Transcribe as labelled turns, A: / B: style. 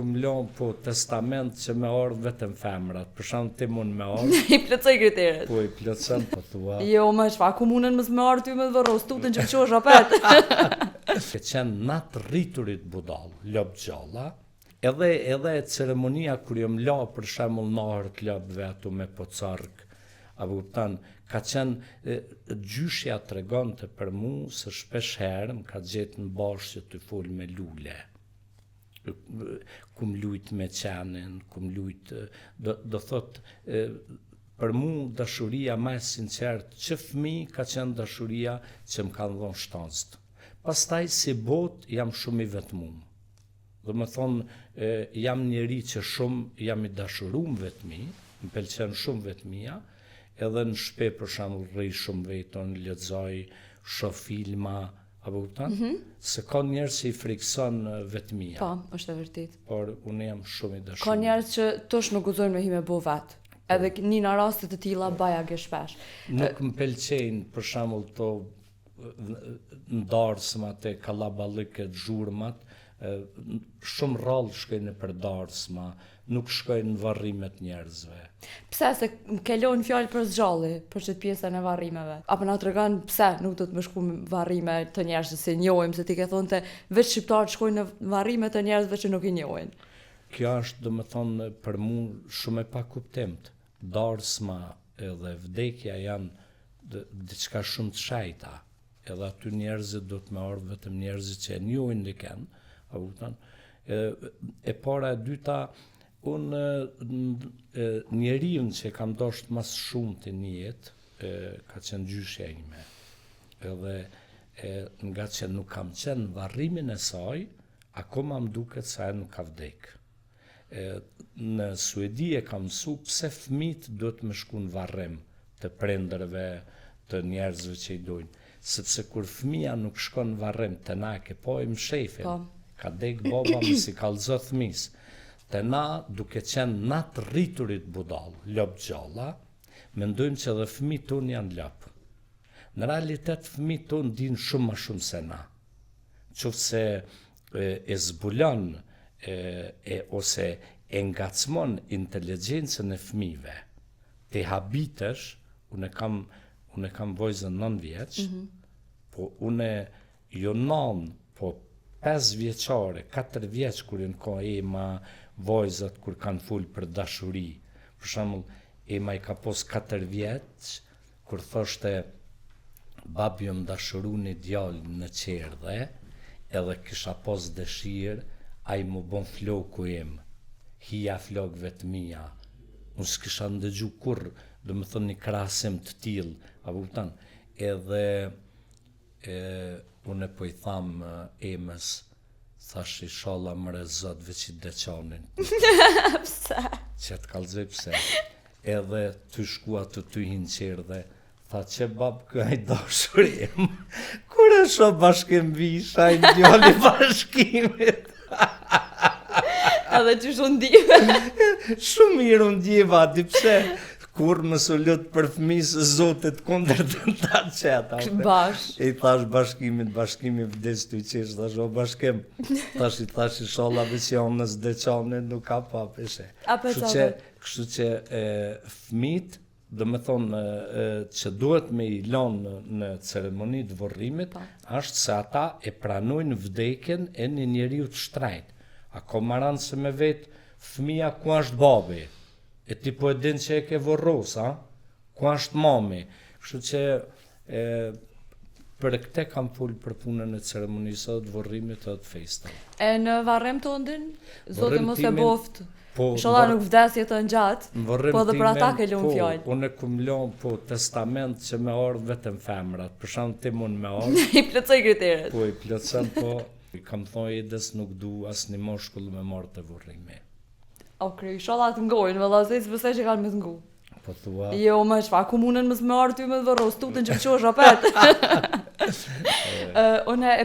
A: kum lënë po testament që me ardhë vetëm femrat, për shkak ti mund me ardhë.
B: I plotësoj kriteret.
A: Po i plotëson po thua.
B: Jo, më çfarë komunën mos më ardh ty me varros tutën që qosh apet.
A: Ke qenë natë rriturit budall, lop gjalla. Edhe ceremonia kur jam la për shembull nahër të lopëve ato me pocark, apo kupton, ka qenë gjyshja tregonte për mua se shpesh herë më ka gjetë në bashkë që të fol me lule. Kum lujt me qenin, kum lujt, do thot, për mu dashuria më e sinqertë që fëmijë ka qenë dashuria që më kanë dhënë shtancët. Pastaj si botë jam shumë i vetmuar. Do më thonë, jam njeri që shumë jam i dashurum vetmi, më pëlqen shumë vetmia, edhe në shtëpi për shembull rri shumë vetën, lexoj, shoh filma, apo kupton? Se ka njerëz që i frikson vetmia.
B: Po, është e vërtetë.
A: Por unë jam shumë i dashurum.
B: Ka njerëz që tosh nuk guxojnë me hi me bo vet. Edhe në raste të tilla baja ge shpesh.
A: Nuk më pëlqejnë për shembull to ndarësma të kallaballike të zhurmat, shumë rrallë shkojnë për darsma, nuk shkojnë në varrimet njerëzve.
B: Pse se ke lënë fjalë për zgjalli, për çet pjesën e varrimeve? Apo na tregon pse nuk do të më shku në varrime të njerëzve që njohim, se ti ke thonte vetë shqiptarët shkojnë në varrime të njerëzve që nuk i njohin.
A: Kjo është, domethënë, për mua shumë e pakuptimtë. Darsma edhe vdekja janë diçka shumë të shajta. Edhe aty njerëzit do të më ardhë vetëm njerëzit që e njohin dikën, apo kupton? E para e dyta, unë njeriu që kam dashur më shumë të një jetë ka qenë gjyshja ime. Edhe nga që nuk kam qenë në varrimin e saj, akoma më duket se ajo nuk ka vdek. Në Suedi e kam mësu pse fëmijët duhet me shku në varrim të prindërve, të njerëzve që i dojnë. Sepse kur fëmija nuk shkon në varrim, të na ke po i më shefin, ka dek baba më si kallëzo fëmis. Të na, duke qenë natë rriturit budall, lop gjalla, mendojmë që edhe fëmijët tonë janë lop. Në realitet fëmijët tonë dinë shumë më shumë se na. Qofse e zbulon ose e ngacmon inteligjencën e fëmijëve. Te habitesh, unë kam vojzën 9 vjeç, po unë jo 9, po 5 vjeçare, 4 vjeç kur në ka Ema, vojzat kur kanë fol për dashuri. Për shembull, Ema i ka pos 4 vjeç, kur thoshte babi më dashuru një djalë në qerdhe, edhe kisha pos dëshirë, ai më bon floku im, hija flokëve të mia. Unë s'kisha ndëgju kur, do më thënë një krasim të tillë, apo kupton? Edhe unë po i tham Emës, thash inshallah më rezot veç i deçanin.
B: Pse?
A: Që të kallëzoj pse. Edhe ty shkua të ty hinë qerdhe, tha që bab këj dashurim, kur e shoh bashkim visha i djali bashkimit.
B: Edhe që shumë ndive.
A: Shumë mirë unë djeva, di pse, kur më së lutë për fëmisë zotit kundër të ta qeta. I thash bashkimi vdes të i qesh, thash o bashkim. Thash i sholave që onës deqanin nuk ka papeshe. Kështu që fëmit, dhe me thonë që duhet me i lanë në ceremonit vorrimit, është se ata e pranojnë vdekjen e një njeriu të shtrejt. Ako maran se me vetë fëmija ku është babi, e ti po e din që e ke vorros, ku është mami. Kështu që për këte kam full për punën e ceremonisë të vorrimit të festa.
B: E në varrim të ndin, zote mos e boft, inshallah nuk vdesje të ngjatë, po dhe për ata ke lënë fjallë.
A: Unë kum lënë testament që me ardhë vetëm femrat, për shkak ti mund me ardhë.
B: I plotësoj kriteret.
A: Po i plotëson, po kam thonë Edës nuk du asnjë moshkull me marrë të vorrimi.
B: Okej, inshallah të ngojnë, vëllazë, s'besoj që kanë me të ngu.
A: Po thua.
B: Jo, më çfarë, komunën mos më ardh ty me varros tutën që qosh apet. Unë